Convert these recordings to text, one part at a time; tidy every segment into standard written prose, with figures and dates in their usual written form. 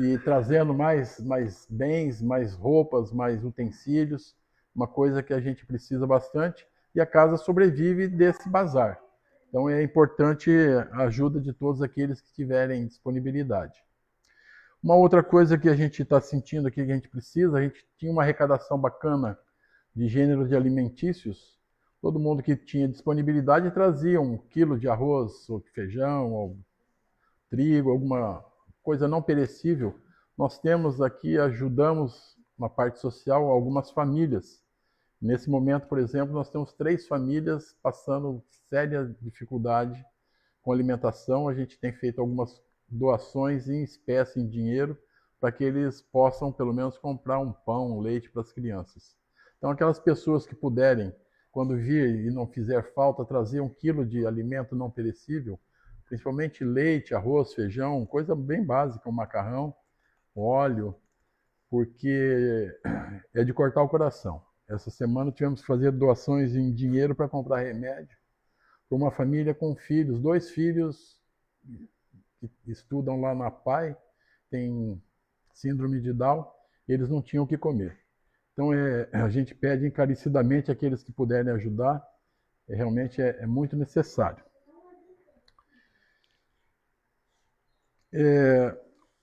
e trazendo mais bens, mais roupas, mais utensílios, uma coisa que a gente precisa bastante, e a casa sobrevive desse bazar. Então é importante a ajuda de todos aqueles que tiverem disponibilidade. Uma outra coisa que a gente está sentindo aqui que a gente precisa, a gente tinha uma arrecadação bacana de gênero de alimentícios. Todo mundo que tinha disponibilidade trazia 1 quilo de arroz, ou de feijão, ou trigo, alguma coisa não perecível. Nós temos aqui, ajudamos na parte social algumas famílias. Nesse momento, por exemplo, nós temos 3 famílias passando séria dificuldade com alimentação. A gente tem feito algumas doações em espécie, em dinheiro, para que eles possam pelo menos comprar um pão, um leite para as crianças. Então, aquelas pessoas que puderem, quando vir e não fizer falta, trazer 1 quilo de alimento não perecível, principalmente leite, arroz, feijão, coisa bem básica, um macarrão, óleo, porque é de cortar o coração. Essa semana tivemos que fazer doações em dinheiro para comprar remédio para uma família com filhos, 2 filhos que estudam lá na PAI, tem síndrome de Down, e eles não tinham o que comer. Então a gente pede encarecidamente àqueles que puderem ajudar, realmente é muito necessário.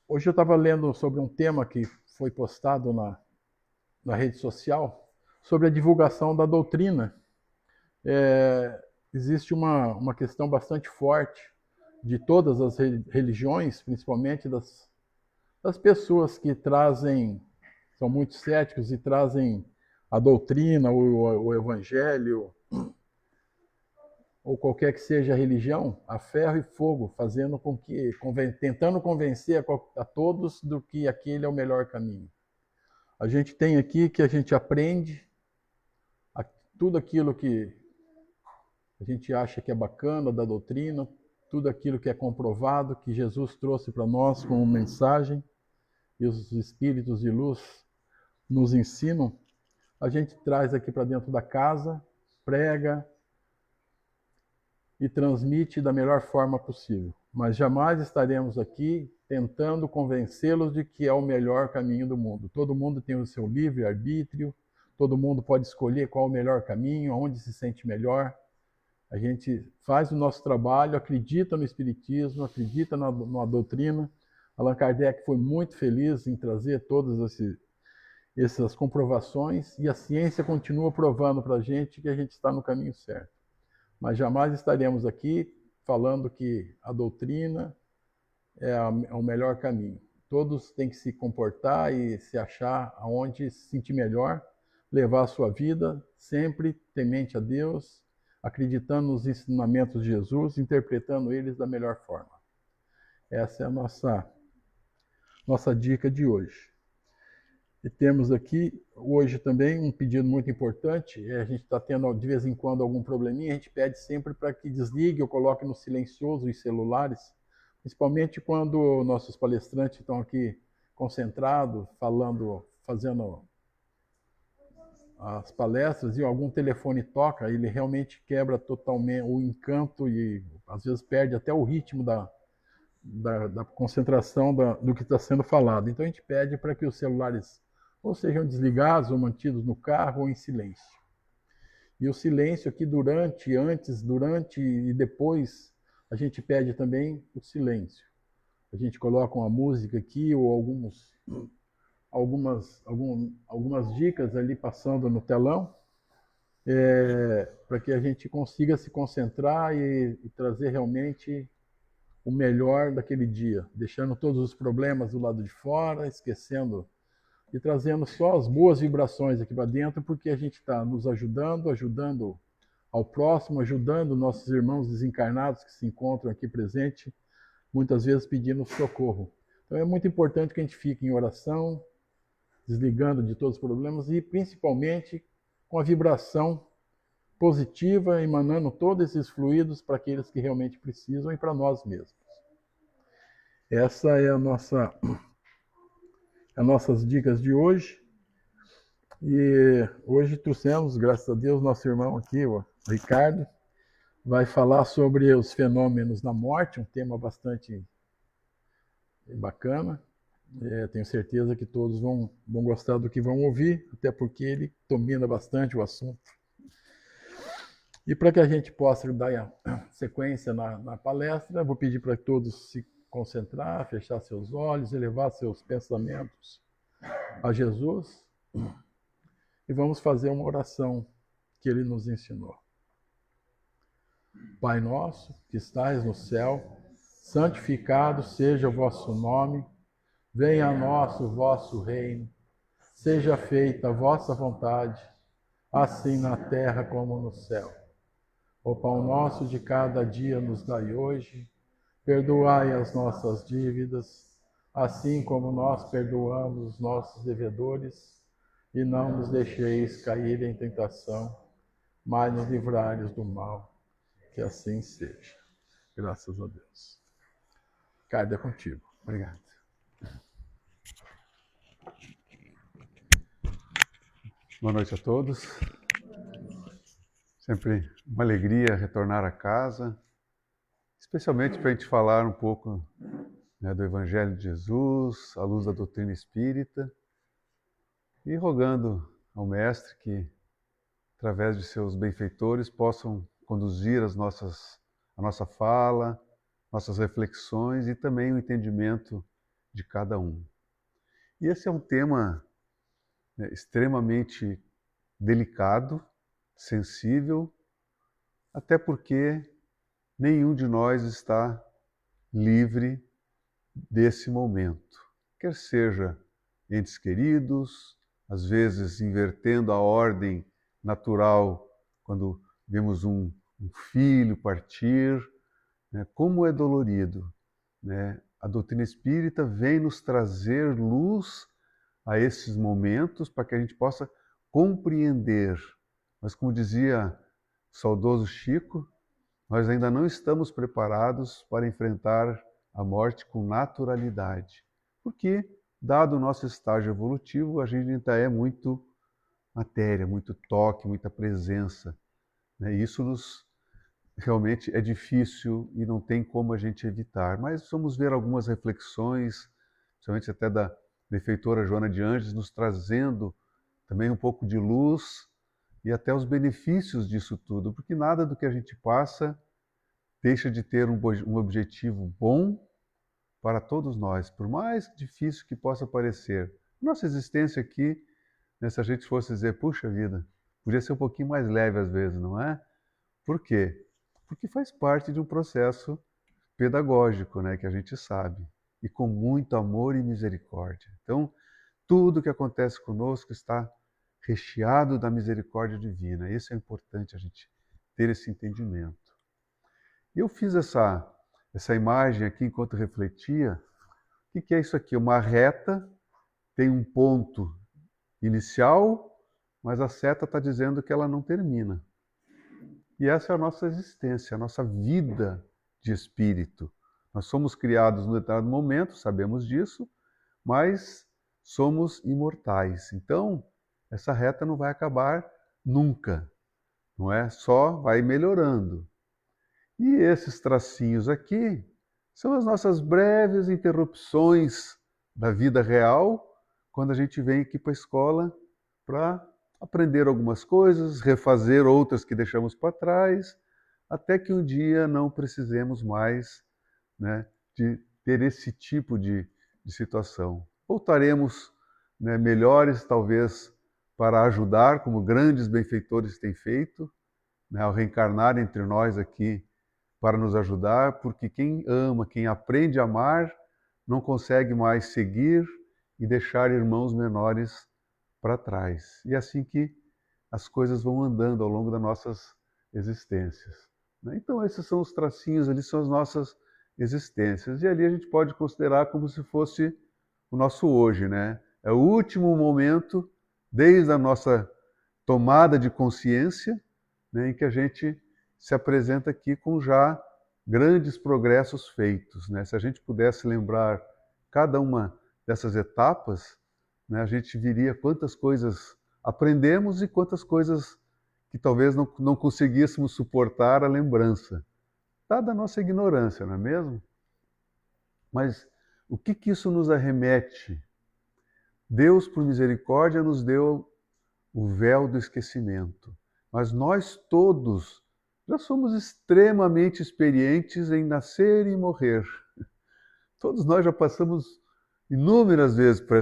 Hoje eu estava lendo sobre um tema que foi postado na rede social, sobre a divulgação da doutrina. Existe uma questão bastante forte de todas as religiões, principalmente das pessoas que trazem, são muito céticos e trazem a doutrina, o evangelho, ou qualquer que seja a religião, a ferro e fogo, fazendo com que, tentando convencer a todos do que aquele é o melhor caminho. A gente tem aqui que a gente aprende tudo aquilo que a gente acha que é bacana da doutrina, tudo aquilo que é comprovado, que Jesus trouxe para nós como mensagem, e os espíritos de luz nos ensinam, a gente traz aqui para dentro da casa, prega e transmite da melhor forma possível. Mas jamais estaremos aqui tentando convencê-los de que é o melhor caminho do mundo. Todo mundo tem o seu livre-arbítrio, todo mundo pode escolher qual é o melhor caminho, onde se sente melhor. A gente faz o nosso trabalho, acredita no Espiritismo, acredita na doutrina. Allan Kardec foi muito feliz em trazer todas essas comprovações, e a ciência continua provando para a gente que a gente está no caminho certo. Mas jamais estaremos aqui falando que a doutrina é o melhor caminho. Todos têm que se comportar e se achar aonde se sentir melhor, levar a sua vida sempre temente a Deus, acreditando nos ensinamentos de Jesus, interpretando eles da melhor forma. Essa é a nossa dica de hoje. E temos aqui hoje também um pedido muito importante. A gente está tendo de vez em quando algum probleminha, a gente pede sempre para que desligue ou coloque no silencioso os celulares, principalmente quando nossos palestrantes estão aqui concentrados, falando, fazendo as palestras, e algum telefone toca, ele realmente quebra totalmente o encanto e às vezes perde até o ritmo da concentração do que está sendo falado. Então a gente pede para que os celulares ou sejam desligados ou mantidos no carro ou em silêncio. E o silêncio aqui durante, antes, durante e depois, a gente pede também o silêncio. A gente coloca uma música aqui ou algumas dicas ali passando no telão, para que a gente consiga se concentrar e trazer realmente o melhor daquele dia, deixando todos os problemas do lado de fora, esquecendo e trazendo só as boas vibrações aqui para dentro, porque a gente está nos ajudando ao próximo, ajudando nossos irmãos desencarnados que se encontram aqui presentes, muitas vezes pedindo socorro. Então é muito importante que a gente fique em oração, desligando de todos os problemas e principalmente com a vibração positiva, emanando todos esses fluidos para aqueles que realmente precisam e para nós mesmos. Essa é as nossas dicas de hoje. E hoje trouxemos, graças a Deus, nosso irmão aqui, o Ricardo, vai falar sobre os fenômenos da morte, um tema bastante bacana. Tenho certeza que todos vão gostar do que vão ouvir, até porque ele domina bastante o assunto. E para que a gente possa dar sequência na palestra, vou pedir para todos se concentrar, fechar seus olhos, elevar seus pensamentos a Jesus e vamos fazer uma oração que ele nos ensinou. Pai nosso, que estais no céu, santificado seja o vosso nome, venha a nós o vosso reino, seja feita a vossa vontade, assim na terra como no céu. O pão nosso de cada dia nos dai hoje, perdoai as nossas dívidas, assim como nós perdoamos os nossos devedores, e não nos deixeis cair em tentação, mas nos livrai do mal. Que assim seja. Graças a Deus. Ricardo, é contigo. Obrigado. Boa noite a todos. Sempre uma alegria retornar a casa, especialmente para a gente falar um pouco, né, do Evangelho de Jesus, à luz da doutrina espírita, e rogando ao Mestre que, através de seus benfeitores, possam conduzir a nossa fala, nossas reflexões e também o entendimento de cada um. E esse é um tema, né, extremamente delicado, sensível, até porque nenhum de nós está livre desse momento. Quer seja entes queridos, às vezes invertendo a ordem natural quando vemos um filho partir, né? Como é dolorido, né? A doutrina espírita vem nos trazer luz a esses momentos para que a gente possa compreender. Mas como dizia o saudoso Chico, nós ainda não estamos preparados para enfrentar a morte com naturalidade, porque, dado o nosso estágio evolutivo, a gente ainda é muito matéria, muito toque, muita presença, né? Isso realmente é difícil e não tem como a gente evitar. Mas vamos ver algumas reflexões, principalmente até da benfeitora Joana de Ângeles, nos trazendo também um pouco de luz e até os benefícios disso tudo, porque nada do que a gente passa deixa de ter um objetivo bom para todos nós, por mais difícil que possa parecer. Nossa existência aqui, né, se a gente fosse dizer, puxa vida, podia ser um pouquinho mais leve às vezes, não é? Por quê? Porque faz parte de um processo pedagógico, né, que a gente sabe, e com muito amor e misericórdia. Então, tudo que acontece conosco está recheado da misericórdia divina. Isso é importante a gente ter esse entendimento. E eu fiz essa imagem aqui enquanto refletia. O que é isso aqui? Uma reta, tem um ponto inicial, mas a seta está dizendo que ela não termina. E essa é a nossa existência, a nossa vida de espírito. Nós somos criados num determinado momento, sabemos disso, mas somos imortais. Então, essa reta não vai acabar nunca, não é? Só vai melhorando. E esses tracinhos aqui são as nossas breves interrupções da vida real, quando a gente vem aqui para a escola para aprender algumas coisas, refazer outras que deixamos para trás, até que um dia não precisemos mais, né, de ter esse tipo de situação. Voltaremos, né, melhores, talvez, para ajudar, como grandes benfeitores têm feito, né, ao reencarnar entre nós aqui, para nos ajudar, porque quem ama, quem aprende a amar, não consegue mais seguir e deixar irmãos menores para trás. E é assim que as coisas vão andando ao longo das nossas existências. Então, esses são os tracinhos ali, são as nossas existências. E ali a gente pode considerar como se fosse o nosso hoje, né? É o último momento, desde a nossa tomada de consciência, né, em que a gente se apresenta aqui com já grandes progressos feitos, né? Se a gente pudesse lembrar cada uma dessas etapas, né, a gente viria quantas coisas aprendemos e quantas coisas que talvez não conseguíssemos suportar a lembrança, dada a nossa ignorância, não é mesmo? Mas O que isso nos arremete? Deus, por misericórdia, nos deu o véu do esquecimento. Mas nós todos já somos extremamente experientes em nascer e morrer. Todos nós já passamos inúmeras vezes por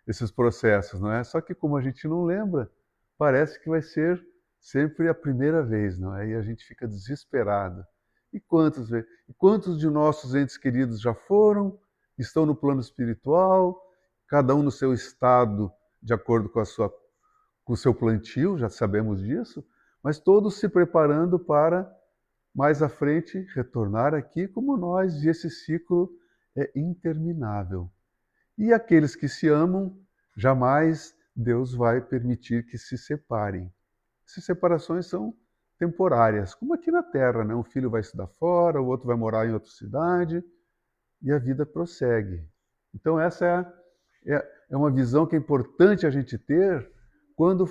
esses processos, não é? Só que como a gente não lembra, parece que vai ser sempre a primeira vez, não é? E a gente fica desesperado. E quantos de nossos entes queridos já foram, estão no plano espiritual, cada um no seu estado, de acordo com o seu plantio, já sabemos disso, mas todos se preparando para, mais à frente, retornar aqui como nós, e esse ciclo é interminável. E aqueles que se amam, jamais Deus vai permitir que se separem. Essas separações são temporárias, como aqui na Terra, né? Um filho vai estudar fora, o outro vai morar em outra cidade, e a vida prossegue. Então essa é uma visão que é importante a gente ter quando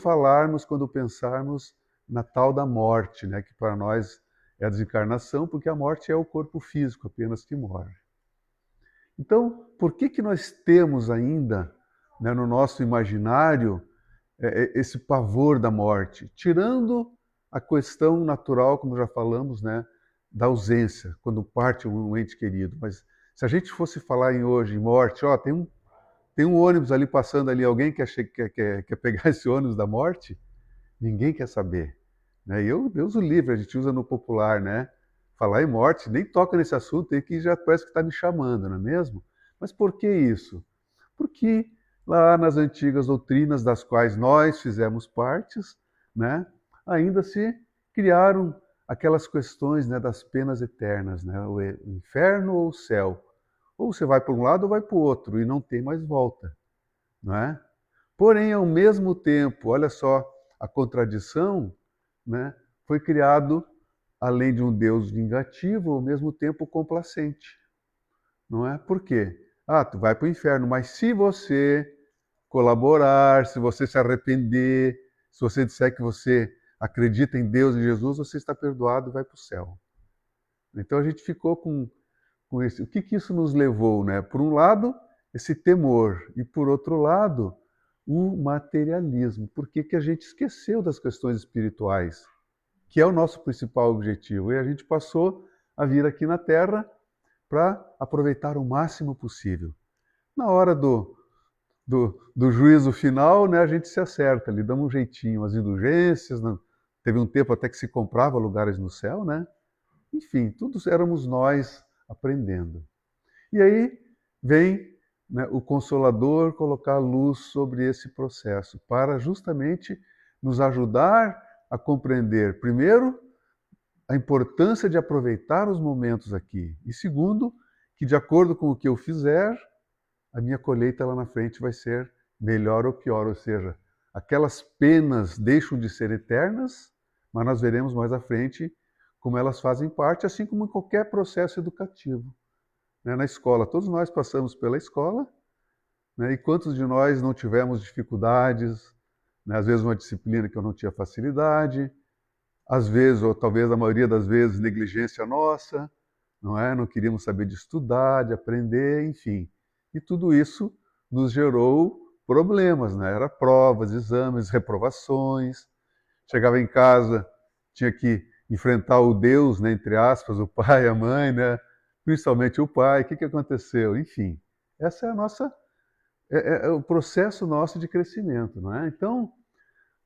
pensarmos na tal da morte, né? Que para nós é a desencarnação, porque a morte é o corpo físico apenas que morre. Então, por que nós temos ainda, né, no nosso imaginário esse pavor da morte? Tirando a questão natural, como já falamos, né, da ausência, quando parte um ente querido. Mas se a gente fosse falar em morte, ó, tem um ônibus ali passando ali, alguém quer pegar esse ônibus da morte? Ninguém quer saber. Né? E Deus o livre, a gente usa no popular, né? Falar em morte, nem toca nesse assunto, e que já parece que está me chamando, não é mesmo? Mas por que isso? Porque lá nas antigas doutrinas das quais nós fizemos partes, né, ainda se criaram aquelas questões, né, das penas eternas, né, o inferno ou o céu. Ou você vai para um lado ou vai para o outro, e não tem mais volta. Não é? Porém, ao mesmo tempo, olha só a contradição, né, foi criado, além de um Deus vingativo, ao mesmo tempo complacente. Não é? Por quê? Tu vai para o inferno, mas se você colaborar, se você se arrepender, se você disser que você acredita em Deus e Jesus, você está perdoado e vai para o céu. Então a gente ficou com esse. O que isso nos levou, né? Por um lado, esse temor, e por outro lado, o materialismo. Por que a gente esqueceu das questões espirituais, que é o nosso principal objetivo? E a gente passou a vir aqui na Terra para aproveitar o máximo possível. Na hora do juízo final, né, a gente se acerta, lhe damos um jeitinho, as indulgências, né? Teve um tempo até que se comprava lugares no céu, né? Enfim, todos éramos nós aprendendo. E aí vem, né, o Consolador colocar luz sobre esse processo, para justamente nos ajudar a compreender, primeiro, a importância de aproveitar os momentos aqui, e segundo, que de acordo com o que eu fizer, a minha colheita lá na frente vai ser melhor ou pior, ou seja, aquelas penas deixam de ser eternas, mas nós veremos mais à frente como elas fazem parte, assim como em qualquer processo educativo. Né? Na escola, todos nós passamos pela escola, né? E quantos de nós não tivemos dificuldades, né? Às vezes uma disciplina que eu não tinha facilidade, às vezes, ou talvez a maioria das vezes, negligência nossa, não é? Não queríamos saber de estudar, de aprender, enfim. E tudo isso nos gerou problemas, né? Era provas, exames, reprovações. Chegava em casa, tinha que enfrentar o Deus, né? Entre aspas, o pai, a mãe, né? Principalmente o pai. O que aconteceu? Enfim, essa é a nossa, é o processo nosso de crescimento, não é? Então,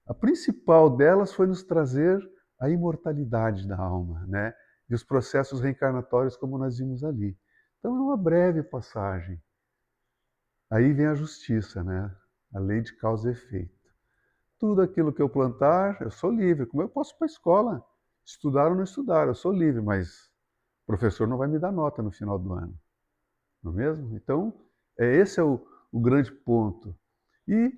a principal delas foi nos trazer a imortalidade da alma, né? E os processos reencarnatórios como nós vimos ali. Então é uma breve passagem. Aí vem a justiça, né? A lei de causa e efeito. Tudo aquilo que eu plantar, eu sou livre. Como eu posso ir para a escola? Estudar ou não estudar, eu sou livre, mas o professor não vai me dar nota no final do ano. Não é mesmo? Então, esse é o grande ponto. E,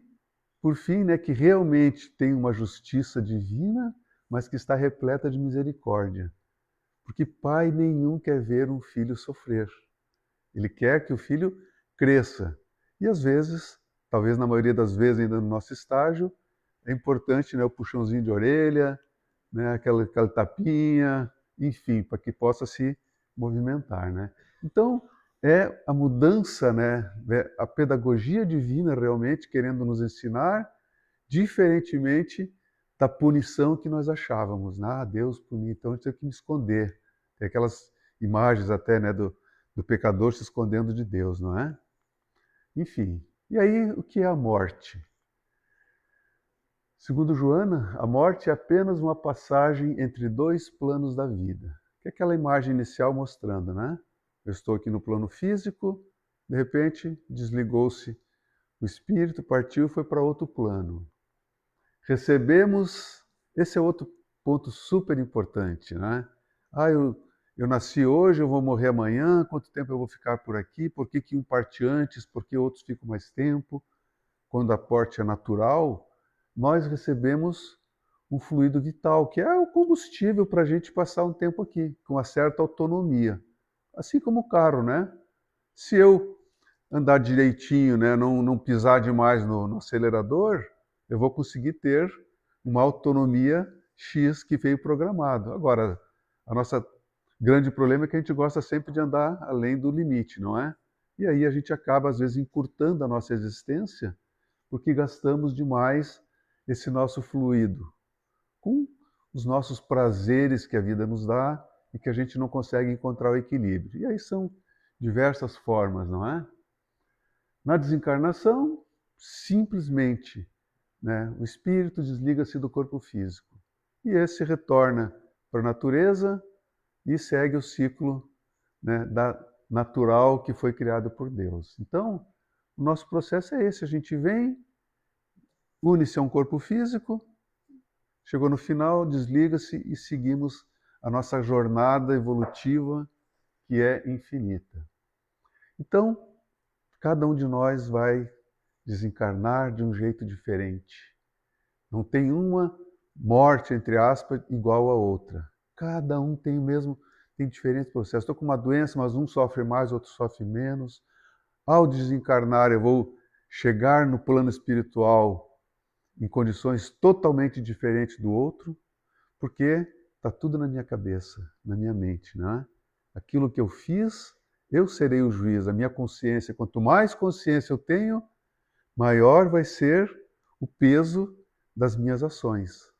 por fim, né, que realmente tem uma justiça divina, mas que está repleta de misericórdia. Porque pai nenhum quer ver um filho sofrer. Ele quer que o filho cresça. E às vezes, talvez na maioria das vezes ainda no nosso estágio, é importante, né, o puxãozinho de orelha, né, aquela tapinha, enfim, para que possa se movimentar. Né? Então, é a mudança, né? A pedagogia divina realmente querendo nos ensinar, diferentemente da punição que nós achávamos. Ah, Deus puniu, então eu tenho que me esconder. Tem aquelas imagens até, né, do pecador se escondendo de Deus, não é? Enfim, e aí o que é a morte? Segundo Joana, a morte é apenas uma passagem entre dois planos da vida. Que é aquela imagem inicial mostrando, né? Eu estou aqui no plano físico, de repente desligou-se o espírito, partiu e foi para outro plano. Recebemos, esse é outro ponto super importante, né? Ah, eu nasci hoje, eu vou morrer amanhã, quanto tempo eu vou ficar por aqui? Por que um parte antes? Por que outros ficam mais tempo? Quando a morte é natural, nós recebemos um fluido vital, que é o combustível para a gente passar um tempo aqui, com uma certa autonomia. Assim como o carro, né? Se eu andar direitinho, né, não pisar demais no acelerador, eu vou conseguir ter uma autonomia X que veio programado. Agora, a nossa grande problema é que a gente gosta sempre de andar além do limite, não é? E aí a gente acaba, às vezes, encurtando a nossa existência porque gastamos demais esse nosso fluido com os nossos prazeres que a vida nos dá e que a gente não consegue encontrar o equilíbrio. E aí são diversas formas, não é? Na desencarnação, simplesmente, né, o espírito desliga-se do corpo físico e esse retorna para a natureza e segue o ciclo, né, natural que foi criado por Deus. Então, o nosso processo é esse: a gente vem, une-se a um corpo físico, chegou no final, desliga-se e seguimos a nossa jornada evolutiva, que é infinita. Então, cada um de nós vai desencarnar de um jeito diferente. Não tem uma morte, entre aspas, igual a outra. Cada um tem tem diferentes processos. Estou com uma doença, mas um sofre mais, outro sofre menos. Ao desencarnar, eu vou chegar no plano espiritual em condições totalmente diferentes do outro, porque está tudo na minha cabeça, na minha mente, não é? Aquilo que eu fiz, eu serei o juiz, a minha consciência. Quanto mais consciência eu tenho, maior vai ser o peso das minhas ações.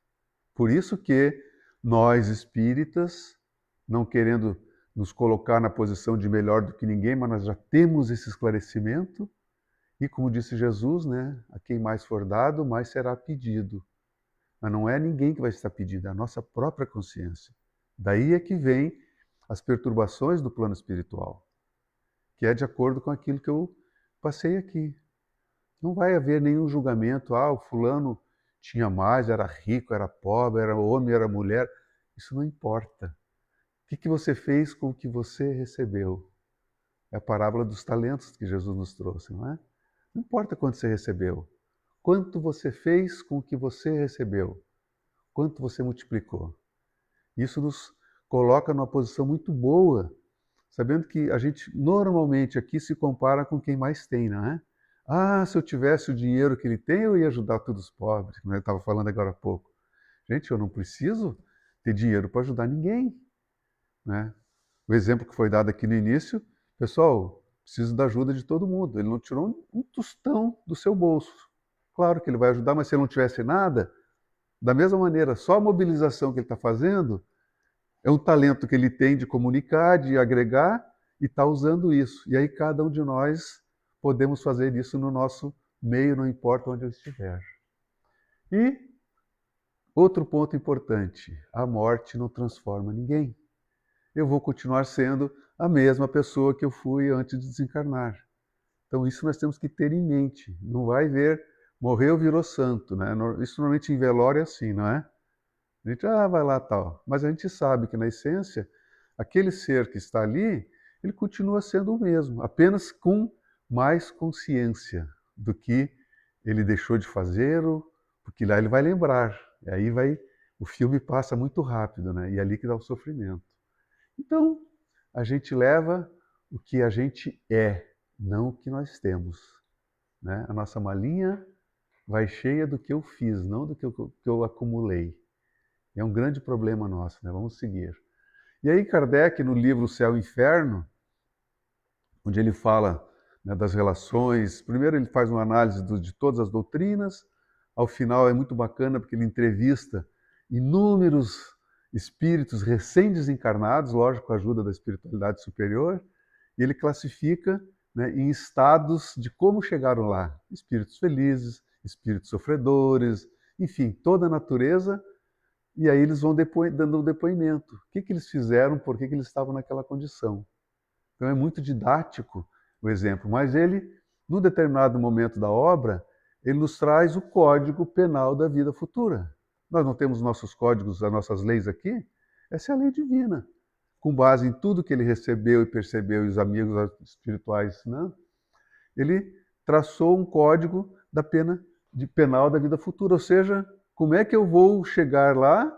Por isso que nós espíritas, não querendo nos colocar na posição de melhor do que ninguém, mas nós já temos esse esclarecimento, e como disse Jesus, né, a quem mais for dado, mais será pedido. Mas não é ninguém que vai estar pedindo, é a nossa própria consciência. Daí é que vem as perturbações do plano espiritual, que é de acordo com aquilo que eu passei aqui. Não vai haver nenhum julgamento, o fulano tinha mais, era rico, era pobre, era homem, era mulher. Isso não importa. O que você fez com o que você recebeu? É a parábola dos talentos que Jesus nos trouxe, não é? Não importa quanto você recebeu. Quanto você fez com o que você recebeu? Quanto você multiplicou? Isso nos coloca numa posição muito boa, sabendo que a gente normalmente aqui se compara com quem mais tem, não é? Se eu tivesse o dinheiro que ele tem, eu ia ajudar todos os pobres, como eu estava falando agora há pouco. Gente, eu não preciso ter dinheiro para ajudar ninguém, né? O exemplo que foi dado aqui no início, pessoal, preciso da ajuda de todo mundo. Ele não tirou um tostão do seu bolso. Claro que ele vai ajudar, mas se ele não tivesse nada, da mesma maneira, só a mobilização que ele está fazendo é um talento que ele tem de comunicar, de agregar, e está usando isso. E aí cada um de nós podemos fazer isso no nosso meio, não importa onde eu estiver. E outro ponto importante, a morte não transforma ninguém. Eu vou continuar sendo a mesma pessoa que eu fui antes de desencarnar. Então isso nós temos que ter em mente. Não vai ver, morreu, virou santo, né? Isso normalmente em velório é assim, não é? A gente, vai lá, tal. Mas a gente sabe que na essência, aquele ser que está ali, ele continua sendo o mesmo, apenas com mais consciência do que ele deixou de fazer, porque lá ele vai lembrar. E aí o filme passa muito rápido, né? E é ali que dá o sofrimento. Então, a gente leva o que a gente é, não o que nós temos, né? A nossa malinha vai cheia do que eu fiz, não do que eu acumulei. É um grande problema nosso, né? Vamos seguir. E aí Kardec, no livro O Céu e o Inferno, onde ele fala, né, das relações. Primeiro ele faz uma análise de todas as doutrinas, ao final é muito bacana porque ele entrevista inúmeros espíritos recém-desencarnados, lógico, com a ajuda da espiritualidade superior, e ele classifica, né, em estados de como chegaram lá. Espíritos felizes, espíritos sofredores, enfim, toda a natureza, e aí eles vão dando um depoimento. O que eles fizeram, por que eles estavam naquela condição. Então é muito didático o exemplo, mas ele, num determinado momento da obra, ele nos traz o código penal da vida futura. Nós não temos nossos códigos, as nossas leis aqui? Essa é a lei divina. Com base em tudo que ele recebeu e percebeu, e os amigos espirituais, né? Ele traçou um código da pena penal da vida futura, ou seja, como é que eu vou chegar lá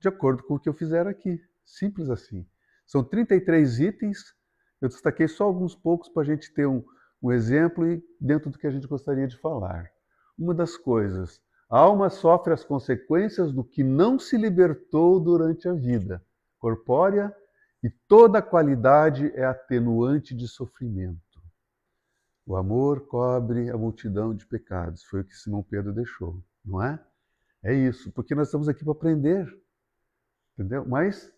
de acordo com o que eu fizer aqui. Simples assim. São 33 itens, eu destaquei só alguns poucos para a gente ter um exemplo e dentro do que a gente gostaria de falar. Uma das coisas, a alma sofre as consequências do que não se libertou durante a vida corpórea e toda qualidade é atenuante de sofrimento. O amor cobre a multidão de pecados, foi o que Simão Pedro deixou, não é? É isso, porque nós estamos aqui para aprender, entendeu? Mas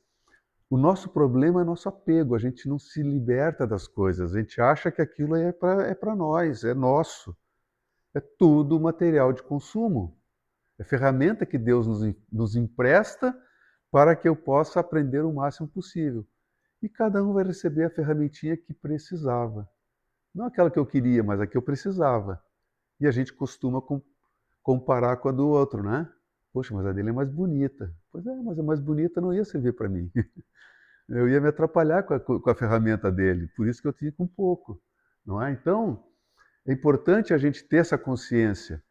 o nosso problema é nosso apego, a gente não se liberta das coisas, a gente acha que aquilo é para nós, é nosso. É tudo material de consumo. É ferramenta que Deus nos empresta para que eu possa aprender o máximo possível. E cada um vai receber a ferramentinha que precisava. Não aquela que eu queria, mas a que eu precisava. E a gente costuma comparar com a do outro, né? Poxa, mas a dele é mais bonita. Pois é, mas a mais bonita não ia servir para mim. Eu ia me atrapalhar com a ferramenta dele. Por isso que eu tinha com pouco. Não é? Então, é importante a gente ter essa consciência.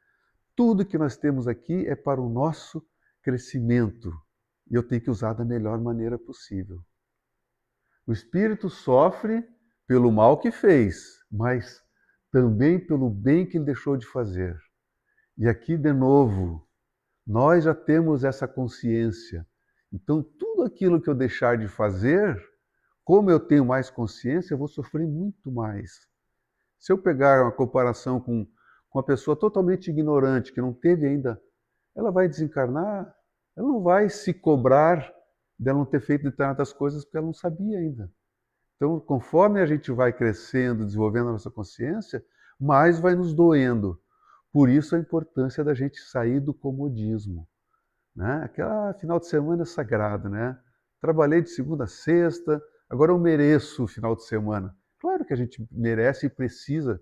Tudo que nós temos aqui é para o nosso crescimento. E eu tenho que usar da melhor maneira possível. O espírito sofre pelo mal que fez, mas também pelo bem que ele deixou de fazer. E aqui, de novo, nós já temos essa consciência. Então, tudo aquilo que eu deixar de fazer, como eu tenho mais consciência, eu vou sofrer muito mais. Se eu pegar uma comparação com uma pessoa totalmente ignorante, que não teve ainda, ela vai desencarnar, ela não vai se cobrar dela não ter feito determinadas coisas porque ela não sabia ainda. Então, conforme a gente vai crescendo, desenvolvendo a nossa consciência, mais vai nos doendo. Por isso a importância da gente sair do comodismo. Né? Aquela final de semana é sagrado, né? Trabalhei de segunda a sexta, agora eu mereço o final de semana. Claro que a gente merece e precisa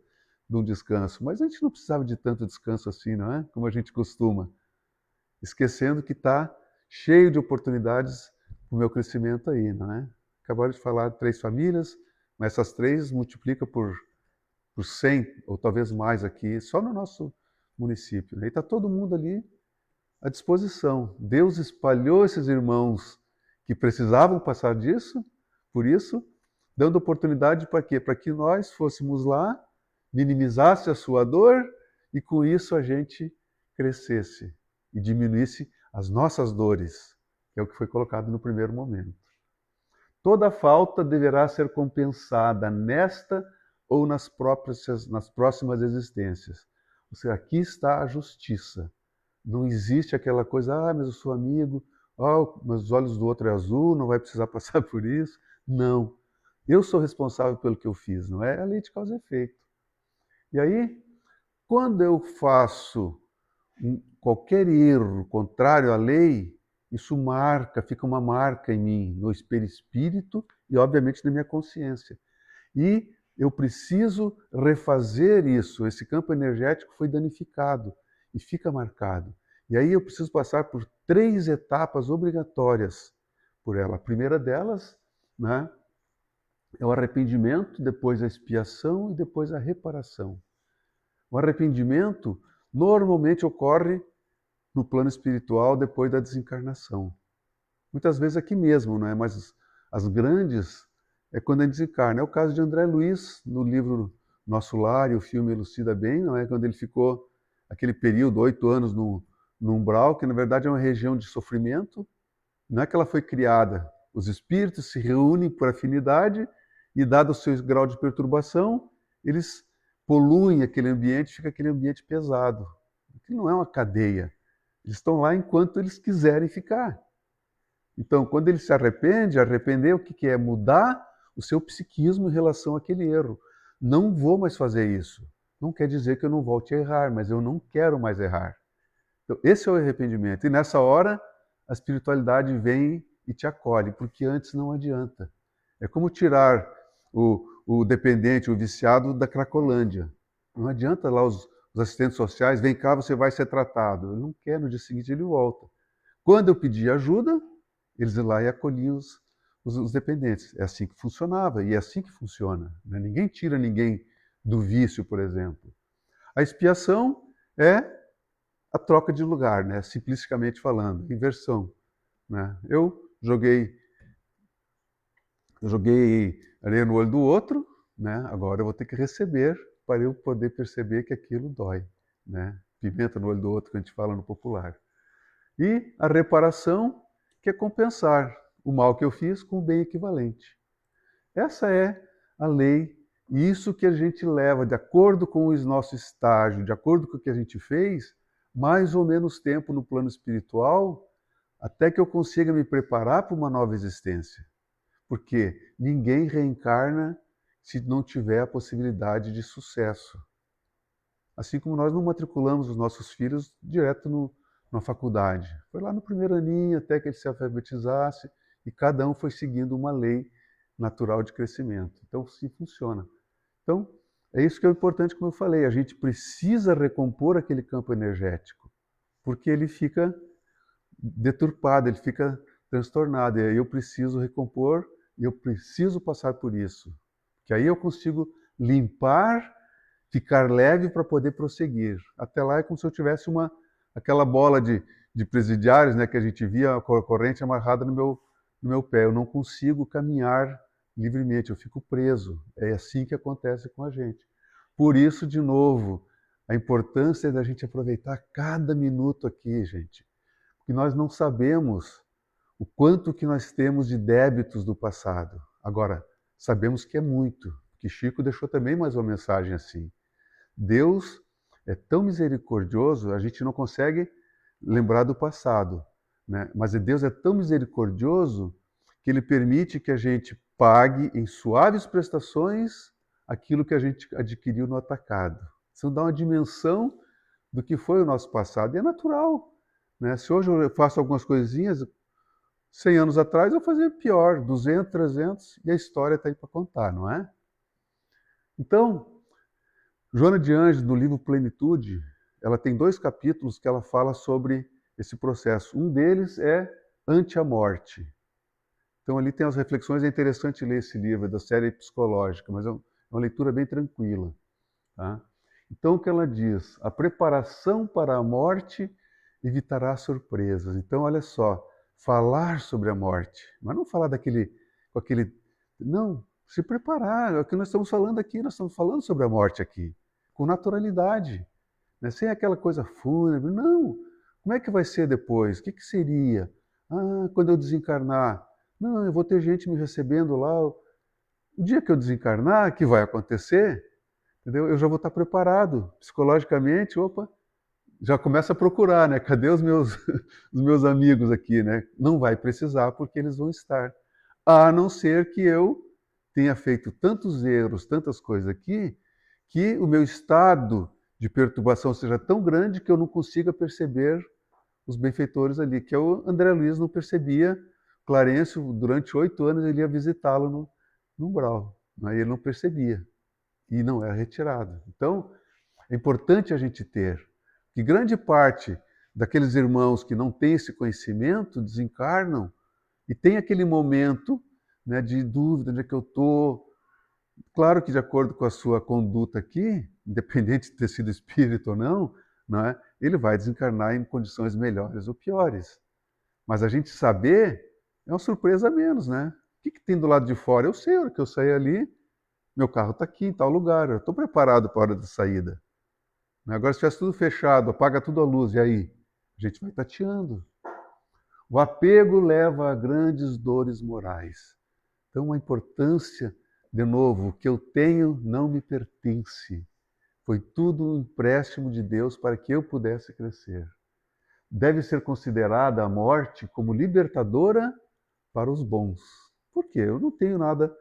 de um descanso, mas a gente não precisava de tanto descanso assim, não é? Como a gente costuma. Esquecendo que está cheio de oportunidades para o meu crescimento aí, não é? Acabaram de falar de 3 famílias, mas essas 3 multiplica por 100, ou talvez mais aqui, só no nosso município. E está todo mundo ali à disposição. Deus espalhou esses irmãos que precisavam passar disso, por isso, dando oportunidade para quê? Para que nós fôssemos lá, minimizasse a sua dor e com isso a gente crescesse e diminuísse as nossas dores, que é o que foi colocado no primeiro momento. Toda falta deverá ser compensada nesta ou nas próximas existências. Ou seja, aqui está a justiça. Não existe aquela coisa, mas eu sou amigo, mas os olhos do outro é azul, não vai precisar passar por isso. Não. Eu sou responsável pelo que eu fiz, não é a lei de causa e efeito. E aí, quando eu faço qualquer erro contrário à lei, isso fica uma marca em mim, no perispírito e, obviamente, na minha consciência. E eu preciso refazer isso. Esse campo energético foi danificado e fica marcado. E aí eu preciso passar por 3 etapas obrigatórias por ela. A primeira delas, né, é o arrependimento, depois a expiação e depois a reparação. O arrependimento normalmente ocorre no plano espiritual depois da desencarnação. Muitas vezes aqui mesmo, né? Mas as grandes é quando a gente desencarna. É o caso de André Luiz, no livro Nosso Lar, e o filme elucida bem, não é? Quando ele ficou aquele período, 8 anos no umbral, que na verdade é uma região de sofrimento. Não é que ela foi criada. Os espíritos se reúnem por afinidade e dado o seu grau de perturbação, eles poluem aquele ambiente, fica aquele ambiente pesado. Aquilo não é uma cadeia. Eles estão lá enquanto eles quiserem ficar. Então, quando ele se arrepende, arrepender o que é? Mudar o seu psiquismo em relação àquele erro. Não vou mais fazer isso. Não quer dizer que eu não volte a errar, mas eu não quero mais errar. Então, esse é o arrependimento. E nessa hora, a espiritualidade vem e te acolhe, porque antes não adianta. É como tirar o dependente, o viciado da Cracolândia. Não adianta lá os assistentes sociais, vem cá, você vai ser tratado. Eu não quero, no dia seguinte ele volta. Quando eu pedi ajuda, eles iam lá e acolhiam os dependentes. É assim que funcionava e é assim que funciona. Né? Ninguém tira ninguém do vício, por exemplo. A expiação é a troca de lugar, né? Simplisticamente falando, inversão. Né? Eu joguei areia no olho do outro, né? Agora eu vou ter que receber para eu poder perceber que aquilo dói. Né? Pimenta no olho do outro, que a gente fala no popular. E a reparação, que é compensar o mal que eu fiz com o bem equivalente. Essa é a lei, e isso que a gente leva, de acordo com o nosso estágio, de acordo com o que a gente fez, mais ou menos tempo no plano espiritual, até que eu consiga me preparar para uma nova existência. Porque ninguém reencarna se não tiver a possibilidade de sucesso. Assim como nós não matriculamos os nossos filhos direto na faculdade. Foi lá no primeiro aninho, até que ele se alfabetizasse, e cada um foi seguindo uma lei natural de crescimento. Então, sim, funciona. Então, é isso que é importante, como eu falei, a gente precisa recompor aquele campo energético, porque ele fica deturpado, ele fica transtornado, e aí eu preciso recompor, e eu preciso passar por isso, que aí eu consigo limpar, ficar leve para poder prosseguir. Até lá é como se eu tivesse aquela bola de presidiários, né, que a gente via, a corrente amarrada no meu pé. Eu não consigo caminhar livremente, eu fico preso. É assim que acontece com a gente. Por isso, de novo, a importância da gente aproveitar cada minuto aqui, gente. Porque nós não sabemos o quanto que nós temos de débitos do passado. Agora, sabemos que é muito, que Chico deixou também mais uma mensagem assim. Deus é tão misericordioso, a gente não consegue lembrar do passado, né? Mas Deus é tão misericordioso que Ele permite que a gente pague em suaves prestações aquilo que a gente adquiriu no atacado. Isso dá uma dimensão do que foi o nosso passado. E é natural, né? Se hoje eu faço algumas coisinhas, 100 anos atrás eu fazia pior, 200, 300, e a história está aí para contar, não é? Então, Joana de Ângeles, no livro Plenitude, ela tem 2 capítulos que ela fala sobre esse processo. Um deles é Ante a Morte. Então ali tem as reflexões, é interessante ler esse livro, é da série psicológica, mas é uma leitura bem tranquila. Tá? Então o que ela diz? A preparação para a morte evitará surpresas. Então olha só, falar sobre a morte, mas não falar com aquele... Não, se preparar, é o que nós estamos falando aqui, nós estamos falando sobre a morte aqui, com naturalidade, né? Sem aquela coisa fúnebre, não, como é que vai ser depois? O que seria? Ah, quando eu desencarnar, não, eu vou ter gente me recebendo lá, o dia que eu desencarnar, que vai acontecer, entendeu? Eu já vou estar preparado, psicologicamente, opa, já começa a procurar, né? Cadê os meus amigos aqui, né? Não vai precisar, porque eles vão estar, a não ser que eu tenha feito tantos erros, tantas coisas aqui, que o meu estado de perturbação seja tão grande que eu não consiga perceber os benfeitores ali, que o André Luiz não percebia. Clarencio, durante 8 anos, ele ia visitá-lo no umbral, mas ele não percebia, e não era retirado. Então, é importante a gente ter, que grande parte daqueles irmãos que não têm esse conhecimento desencarnam e tem aquele momento, né, de dúvida, onde é que eu estou. Claro que de acordo com a sua conduta aqui, independente de ter sido espírito ou não, é? Ele vai desencarnar em condições melhores ou piores. Mas a gente saber é uma surpresa a menos, né? O que tem do lado de fora? Eu sei, a hora que eu sair ali, meu carro está aqui, em tal lugar, eu estou preparado para a hora da saída. Agora, se tivesse tudo fechado, apaga tudo a luz, e aí? A gente vai tateando. O apego leva a grandes dores morais. Então, a importância de novo, o que eu tenho não me pertence. Foi tudo um empréstimo de Deus para que eu pudesse crescer. Deve ser considerada a morte como libertadora para os bons. Por quê? Eu não tenho nada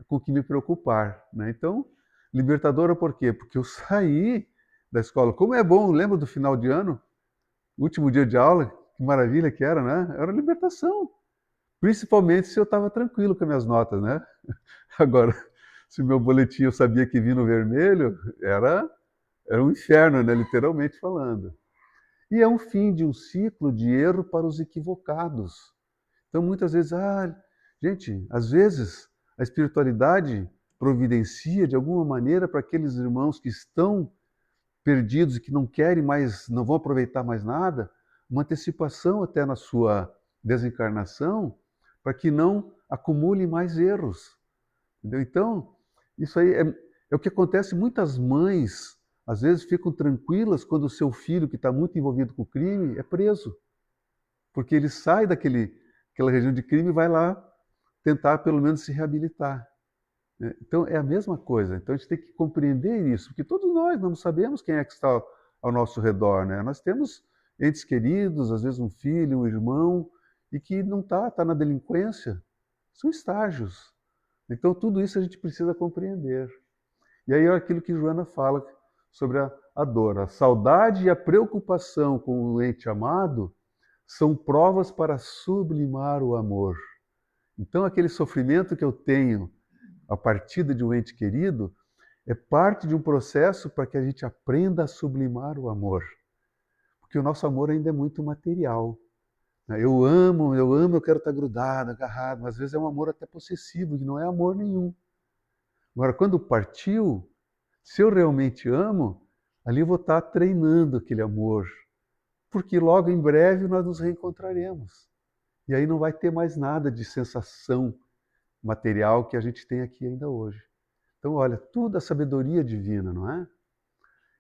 com o que me preocupar, né? Então, libertadora por quê? Porque eu saí da escola. Como é bom, lembra do final de ano? Último dia de aula, que maravilha que era, né? Era libertação. Principalmente se eu estava tranquilo com as minhas notas, né? Agora, se o meu boletim eu sabia que vinha no vermelho, era um inferno, né? Literalmente falando. E é um fim de um ciclo de erro para os equivocados. Então, muitas vezes, gente, às vezes a espiritualidade providencia de alguma maneira para aqueles irmãos que estão perdidos e que não querem mais, não vão aproveitar mais nada, uma antecipação até na sua desencarnação, para que não acumulem mais erros. Entendeu? Então, isso aí é o que acontece. Muitas mães, às vezes, ficam tranquilas quando o seu filho, que está muito envolvido com o crime, é preso. Porque ele sai daquela região de crime e vai lá tentar, pelo menos, se reabilitar. Então, é a mesma coisa. Então, a gente tem que compreender isso, porque todos nós não sabemos quem é que está ao nosso redor, né? Nós temos entes queridos, às vezes um filho, um irmão, e que não está na delinquência. São estágios. Então, tudo isso a gente precisa compreender. E aí é aquilo que Joana fala sobre a dor. A saudade e a preocupação com o ente amado são provas para sublimar o amor. Então, aquele sofrimento que eu tenho a partida de um ente querido é parte de um processo para que a gente aprenda a sublimar o amor. Porque o nosso amor ainda é muito material. Eu amo, eu quero estar grudado, agarrado, mas às vezes é um amor até possessivo, que não é amor nenhum. Agora, quando partiu, se eu realmente amo, ali eu vou estar treinando aquele amor, porque logo em breve nós nos reencontraremos. E aí não vai ter mais nada de sensação material que a gente tem aqui ainda hoje. Então, olha, tudo a sabedoria divina, não é?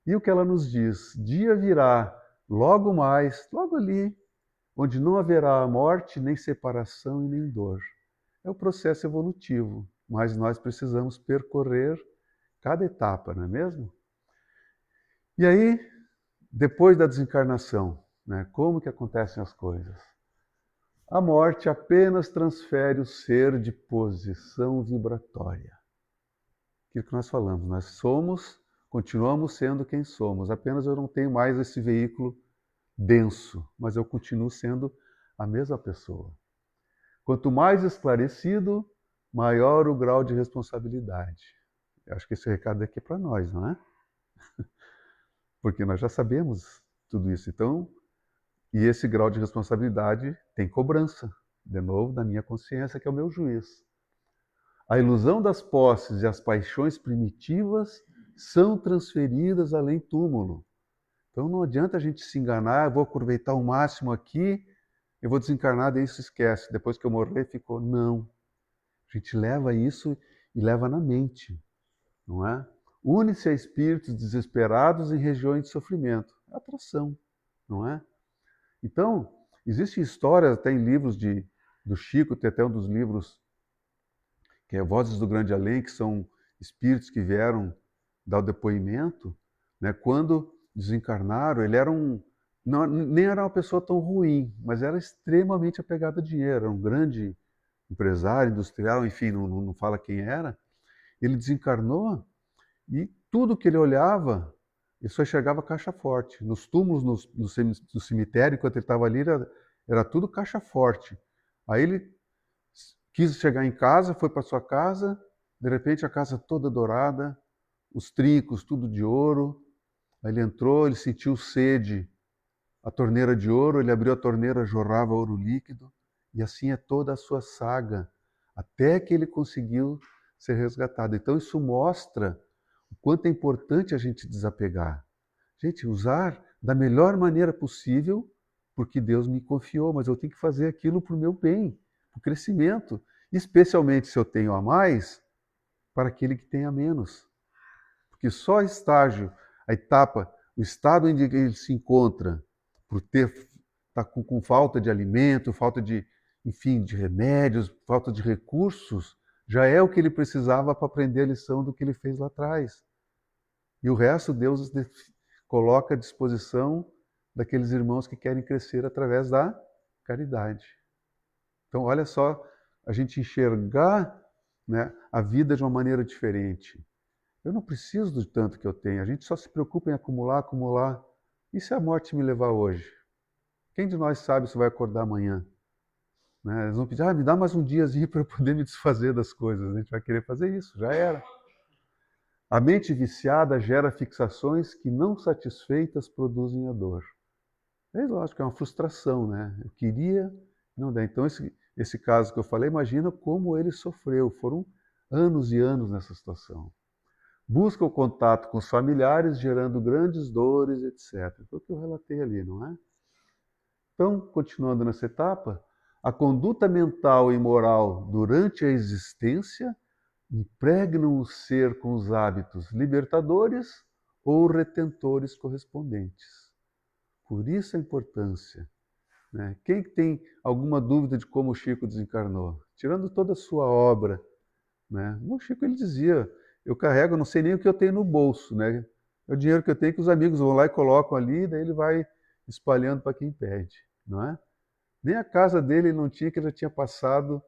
E o que ela nos diz? Dia virá, logo mais, logo ali, onde não haverá morte, nem separação e nem dor. É o processo evolutivo, mas nós precisamos percorrer cada etapa, não é mesmo? E aí, depois da desencarnação, né, como que acontecem as coisas? A morte apenas transfere o ser de posição vibratória. Aquilo que nós falamos, nós somos, continuamos sendo quem somos, apenas eu não tenho mais esse veículo denso, mas eu continuo sendo a mesma pessoa. Quanto mais esclarecido, maior o grau de responsabilidade. Eu acho que esse recado aqui é para nós, não é? Porque nós já sabemos tudo isso. Então, e esse grau de responsabilidade tem cobrança, de novo, da minha consciência, que é o meu juiz. A ilusão das posses e as paixões primitivas são transferidas além túmulo. Então não adianta a gente se enganar, eu vou aproveitar o máximo aqui, eu vou desencarnar, daí isso esquece, depois que eu morrer ficou. Não. A gente leva isso e leva na mente, não é? Une-se a espíritos desesperados em regiões de sofrimento. É atração, não é? Então, existem histórias, até em livros do Chico, tem até um dos livros que é Vozes do Grande Além, que são espíritos que vieram dar o depoimento, né? Quando desencarnaram, ele era nem era uma pessoa tão ruim, mas era extremamente apegado a dinheiro, era um grande empresário, industrial, enfim, não fala quem era. Ele desencarnou e tudo que ele olhava, ele só enxergava caixa forte. Nos túmulos, no cemitério, enquanto ele estava ali, era tudo caixa forte. Aí ele quis chegar em casa, foi para sua casa, de repente a casa toda dourada, os trincos tudo de ouro. Aí ele entrou, ele sentiu sede, a torneira de ouro, ele abriu a torneira, jorrava ouro líquido, e assim é toda a sua saga, até que ele conseguiu ser resgatado. Então isso mostra o quanto é importante a gente desapegar. Gente, usar da melhor maneira possível, porque Deus me confiou, mas eu tenho que fazer aquilo para o meu bem, para o crescimento, especialmente se eu tenho a mais, para aquele que tem a menos. Porque só a estágio, a etapa, o estado em que ele se encontra, por estar com falta de alimento, falta de, enfim, de remédios, falta de recursos, Já é o que ele precisava para aprender a lição do que ele fez lá atrás. E o resto Deus coloca à disposição daqueles irmãos que querem crescer através da caridade. Então, olha só, a gente enxergar, né, a vida de uma maneira diferente. Eu não preciso do tanto que eu tenho, a gente só se preocupa em acumular, acumular. E se a morte me levar hoje? Quem de nós sabe se vai acordar amanhã? Né? Eles vão pedir, me dá mais um diazinho para eu poder me desfazer das coisas. A gente vai querer fazer isso, já era. A mente viciada gera fixações que, não satisfeitas, produzem a dor. É lógico que é uma frustração, né? Eu queria, não dá. Então, esse caso que eu falei, imagina como ele sofreu. Foram anos e anos nessa situação. Busca o contato com os familiares, gerando grandes dores, etc. Foi o que eu relatei ali, não é? Então, continuando nessa etapa, a conduta mental e moral durante a existência impregnam o ser com os hábitos libertadores ou retentores correspondentes. Por isso a importância. Né? Quem tem alguma dúvida de como o Chico desencarnou? Tirando toda a sua obra, né? O Chico ele dizia, eu carrego, não sei nem o que eu tenho no bolso, né? É o dinheiro que eu tenho que os amigos vão lá e colocam ali, daí ele vai espalhando para quem pede, não é? Nem a casa dele ele não tinha, que ele já tinha passado,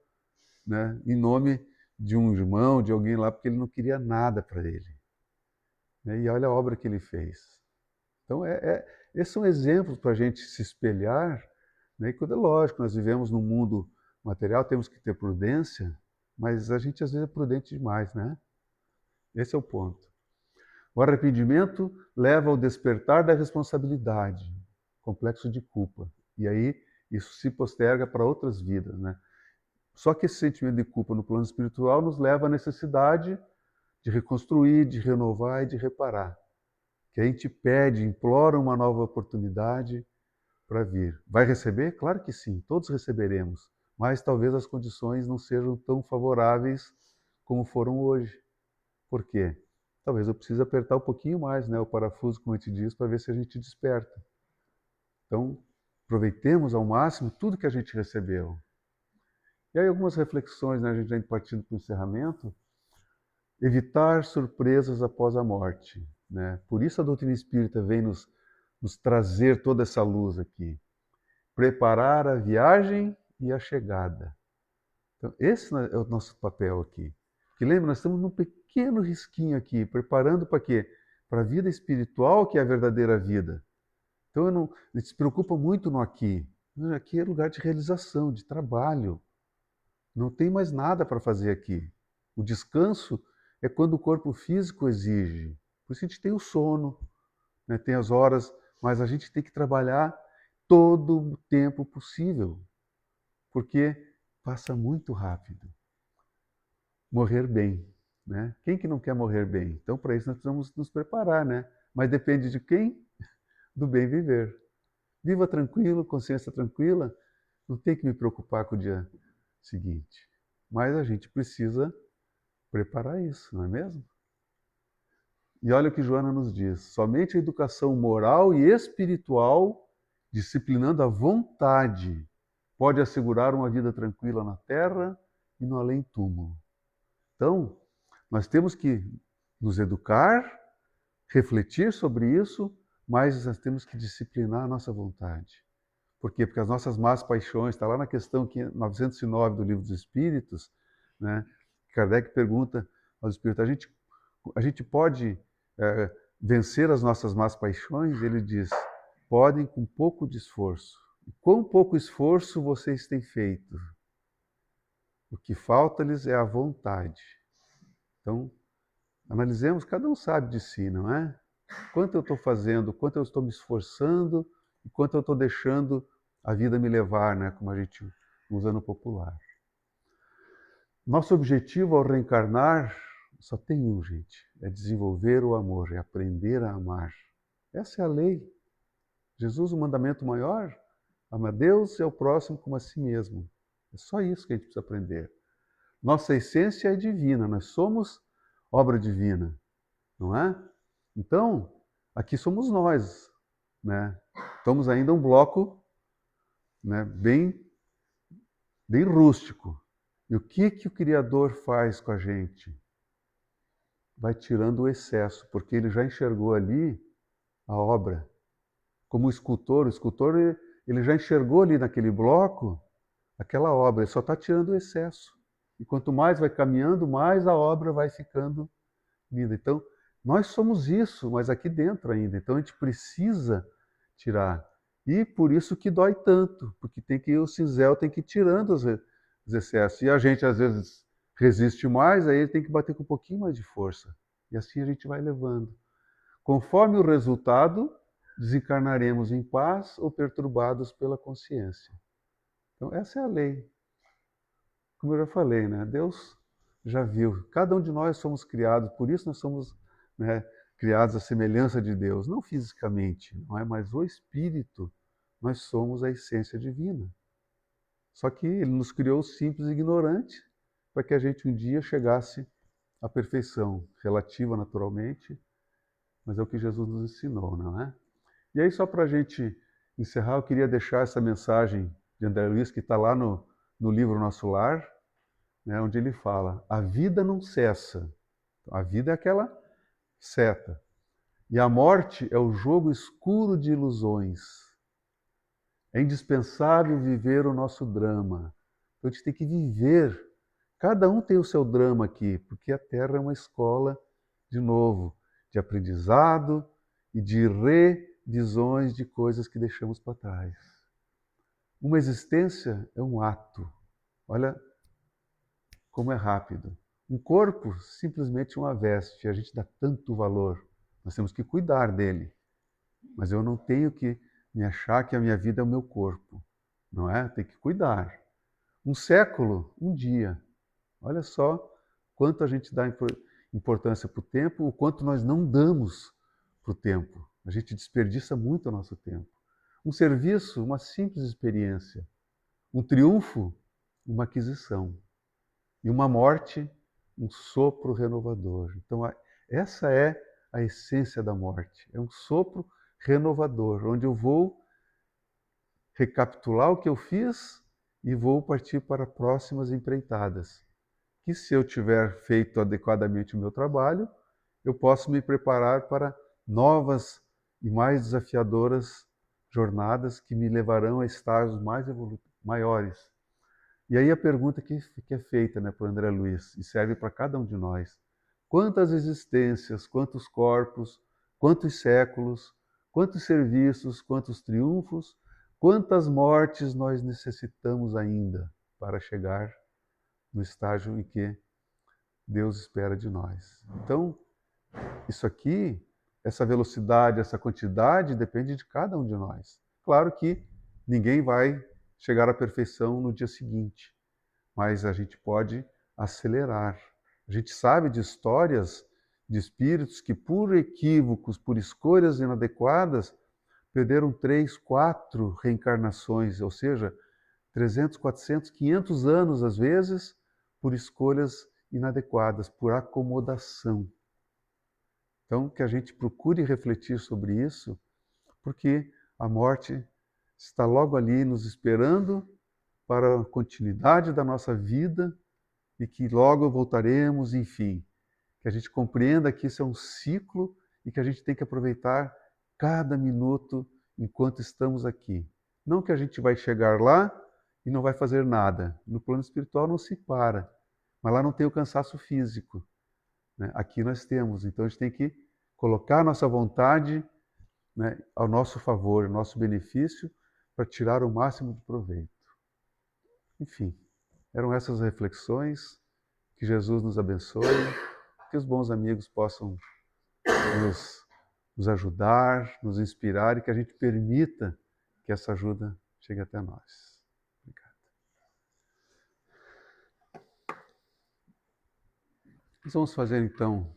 né, em nome de um irmão, de alguém lá, porque ele não queria nada para ele. E olha a obra que ele fez. Então, esses são exemplos para a gente se espelhar, né? E quando é lógico, nós vivemos num mundo material, temos que ter prudência, mas a gente às vezes é prudente demais, né? Esse é o ponto. O arrependimento leva ao despertar da responsabilidade, complexo de culpa. E aí isso se posterga para outras vidas, né? Só que esse sentimento de culpa no plano espiritual nos leva à necessidade de reconstruir, de renovar e de reparar. Que a gente pede, implora uma nova oportunidade para vir. Vai receber? Claro que sim, todos receberemos. Mas talvez as condições não sejam tão favoráveis como foram hoje. Por quê? Talvez eu precise apertar um pouquinho mais, né, o parafuso, como a gente diz, para ver se a gente desperta. Então, aproveitemos ao máximo tudo que a gente recebeu. E aí algumas reflexões, né, a gente já partindo para o encerramento. Evitar surpresas após a morte, né? Por isso a doutrina espírita vem nos trazer toda essa luz aqui. Preparar a viagem e a chegada. Então, esse é o nosso papel aqui. Porque lembra, nós estamos num pequeno risquinho aqui, preparando para quê? Para a vida espiritual, que é a verdadeira vida. Então, a gente se preocupa muito no aqui. Aqui é lugar de realização, de trabalho. Não tem mais nada para fazer aqui. O descanso é quando o corpo físico exige. Por isso a gente tem o sono, né? Tem as horas, mas a gente tem que trabalhar todo o tempo possível, porque passa muito rápido. Morrer bem, né? Quem que não quer morrer bem? Então, para isso nós precisamos nos preparar, né? Mas depende de quem? Do bem viver. Viva tranquilo, consciência tranquila, não tem que me preocupar com o dia seguinte. Mas a gente precisa preparar isso, não é mesmo? E olha o que Joana nos diz, somente a educação moral e espiritual, disciplinando a vontade, pode assegurar uma vida tranquila na terra e no além-túmulo. Então, nós temos que nos educar, refletir sobre isso, mas nós temos que disciplinar a nossa vontade. Por quê? Porque as nossas más paixões, está lá na questão 909 do Livro dos Espíritos, né? Kardec pergunta aos espíritos, a gente pode vencer as nossas más paixões? Ele diz, podem com pouco de esforço. E quão pouco esforço vocês têm feito? O que falta-lhes é a vontade. Então, analisemos, cada um sabe de si, não é? Quanto eu estou fazendo, quanto eu estou me esforçando, e quanto eu estou deixando a vida me levar, né? Como a gente usa no popular. Nosso objetivo ao reencarnar só tem um, gente. É desenvolver o amor, é aprender a amar. Essa é a lei. Jesus, o mandamento maior, ama a Deus e ao próximo como a si mesmo. É só isso que a gente precisa aprender. Nossa essência é divina, nós somos obra divina, não é? Então, aqui somos nós, né? Estamos ainda um bloco, né, bem rústico. E o que o Criador faz com a gente? Vai tirando o excesso, porque ele já enxergou ali a obra. Como o escultor ele já enxergou ali naquele bloco aquela obra, ele só está tirando o excesso. E quanto mais vai caminhando, mais a obra vai ficando linda. Então, nós somos isso, mas aqui dentro ainda. Então, a gente precisa tirar. E por isso que dói tanto, porque o cinzel tem que ir tirando os excessos. E a gente, às vezes, resiste mais, aí ele tem que bater com um pouquinho mais de força. E assim a gente vai levando. Conforme o resultado, desencarnaremos em paz ou perturbados pela consciência. Então, essa é a lei. Como eu já falei, né? Deus já viu. Cada um de nós somos criados, por isso nós somos, né, criados à semelhança de Deus. Não fisicamente, não é? Mas o Espírito, nós somos a essência divina. Só que Ele nos criou simples e ignorantes para que a gente um dia chegasse à perfeição, relativa naturalmente, mas é o que Jesus nos ensinou, não é? E aí, só para a gente encerrar, eu queria deixar essa mensagem de André Luiz, que está lá no livro Nosso Lar, né, onde ele fala: a vida não cessa. A vida é aquela seta. E a morte é o jogo escuro de ilusões. É indispensável viver o nosso drama. Então a gente tem que viver. Cada um tem o seu drama aqui, porque a Terra é uma escola, de novo, de aprendizado e de revisões de coisas que deixamos para trás. Uma existência é um ato. Olha como é rápido. Um corpo, simplesmente uma veste. A gente dá tanto valor. Nós temos que cuidar dele. Mas eu não tenho que me achar que a minha vida é o meu corpo. Não é? Tem que cuidar. Um século, um dia. Olha só quanto a gente dá importância para o tempo, o quanto nós não damos para o tempo. A gente desperdiça muito o nosso tempo. Um serviço, uma simples experiência. Um triunfo, uma aquisição. E uma morte, um sopro renovador. Então, essa é a essência da morte. É um sopro renovador, onde eu vou recapitular o que eu fiz e vou partir para próximas empreitadas. Que se eu tiver feito adequadamente o meu trabalho, eu posso me preparar para novas e mais desafiadoras jornadas que me levarão a estágios maiores. E aí a pergunta que é feita, né, para o André Luiz, e serve para cada um de nós: quantas existências, quantos corpos, quantos séculos, quantos serviços, quantos triunfos, quantas mortes nós necessitamos ainda para chegar no estágio em que Deus espera de nós? Então, isso aqui, essa velocidade, essa quantidade, depende de cada um de nós. Claro que ninguém vai chegar à perfeição no dia seguinte, mas a gente pode acelerar. A gente sabe de histórias de espíritos que, por equívocos, por escolhas inadequadas, perderam 3, 4 reencarnações, ou seja, 300, 400, 500 anos, às vezes, por escolhas inadequadas, por acomodação. Então, que a gente procure refletir sobre isso, porque a morte está logo ali nos esperando para a continuidade da nossa vida e que logo voltaremos, enfim. Que a gente compreenda que isso é um ciclo e que a gente tem que aproveitar cada minuto enquanto estamos aqui. Não que a gente vai chegar lá e não vai fazer nada. No plano espiritual não se para, mas lá não tem o cansaço físico, né? Aqui nós temos, então a gente tem que colocar a nossa vontade, né, ao nosso favor, ao nosso benefício, para tirar o máximo de proveito. Enfim, eram essas reflexões. Que Jesus nos abençoe, que os bons amigos possam nos ajudar, nos inspirar e que a gente permita que essa ajuda chegue até nós. Obrigado. Nós vamos fazer então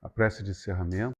a prece de encerramento.